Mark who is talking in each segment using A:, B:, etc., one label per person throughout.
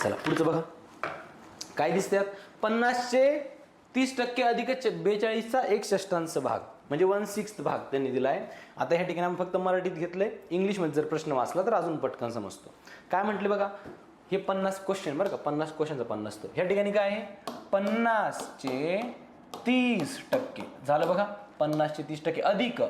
A: चला पुढचं बघा काय दिसतात. 50चे 30% अधिक 42चा 1/6 भाग म्हणजे 1/6 भाग त्यांनी दिलाय. आता ह्या ठिकाणी आपण फक्त मराठीत घेतलंय. इंग्लिशमध्ये जर प्रश्न वाचला तर अजून पटकन समजतो. काय म्हटले बघा, हे 50 क्वेश्चन बरं का, 50 क्वेश्चनचा 50 तो. ह्या ठिकाणी काय आहे, 50चे 30% झालं बघा. 50चे 30% अधिक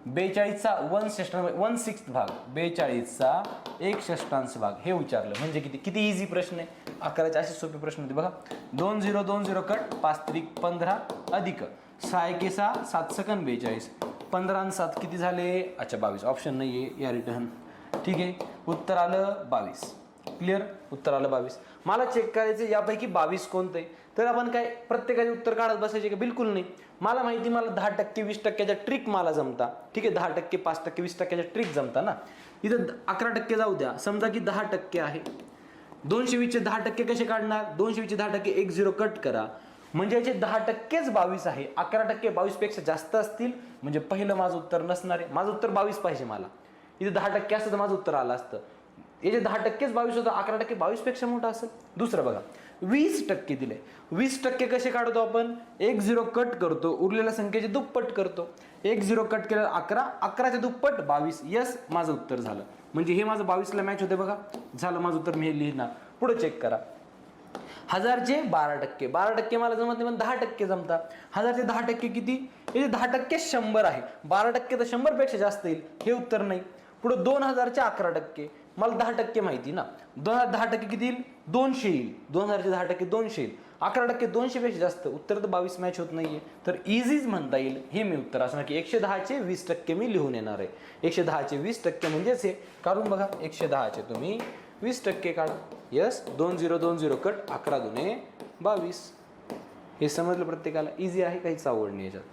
A: 42चा 1/6 भाग, 42चा 1/6 भाग हे विचारलं म्हणजे किती इझी प्रश्न आहे. 11चे असे सोपे प्रश्न होते बघा. 2 0 2 0 कट 5 त्रिक 15 अधिक 6 1 6 7 सेकंद 42 15 आणि 7 किती झाले, अच्छा 22. ऑप्शन नाही आहे या रिटर्न. ठीक आहे, उत्तर आलं 22. क्लिअर, उत्तर आलं 22. मला चेक करायचं यापैकी 22 कोणतं आहे. तर आपण काय प्रत्येकाचे उत्तर काढत बसायचे का, बिलकुल नाही. मला माहिती, मला 10% 20%च्या ट्रिक मला जमता. ठीक आहे, 10% 5% 20%च्या ट्रिक जमता ना. इथं 11% जाऊ द्या, समजा की 10% आहे. 220चे 10% कसे काढणार, 220चे 10% 1 0 कट करा म्हणजे याचे 10%च 22 आहे. 11% 22 पेक्षा जास्त असतील म्हणजे पहिलं माझं उत्तर नसणार आहे. माझं उत्तर 22 पाहिजे मला. इथे 10% असतं तर माझं उत्तर आलं असतं. याचे 10%च 22 होतं, 11% 22 पेक्षा मोठा असेल. दुसरं बघा, 20% दिले. 20% कसे काढतो आपण, 1 0 कट करतो, उरलेल्या संख्येचे दुप्पट करतो. 1 0 कट केलं 11, 11चे दुप्पट 22. यस, माझं उत्तर झालं. म्हणजे हे माझं 22ला मॅच होते बघा. झालं माझं उत्तर, मी हे लिहिणार. पुढे चेक करा. 1000चे 12%, 12% मला जमत नाही पण 10% जमतात. 1000चे 10% किती, याचे 10% 100 आहे. 12% तर 100 पेक्षा जास्त येईल, हे उत्तर नाही. पुढे 2000चे 11%, मला 10% माहिती ना. 10% किती येईल, 200 येईल. 2000चे 10% 200 येईल. 11% 200 पेक्षा जास्त, उत्तर तर 22 मॅच होत नाहीये. तर इझीच म्हणता येईल हे मी उत्तर असणार की 110चे 20% मी लिहून येणार आहे. 110चे 20% म्हणजेच हे. काढून बघा, 110चे तुम्ही 20% काढा. Yes, 2 0 2 0 cut 11 2 22. हे समजलं प्रत्येकाला, इझी आहे, काहीच आवड नाही याच्यात.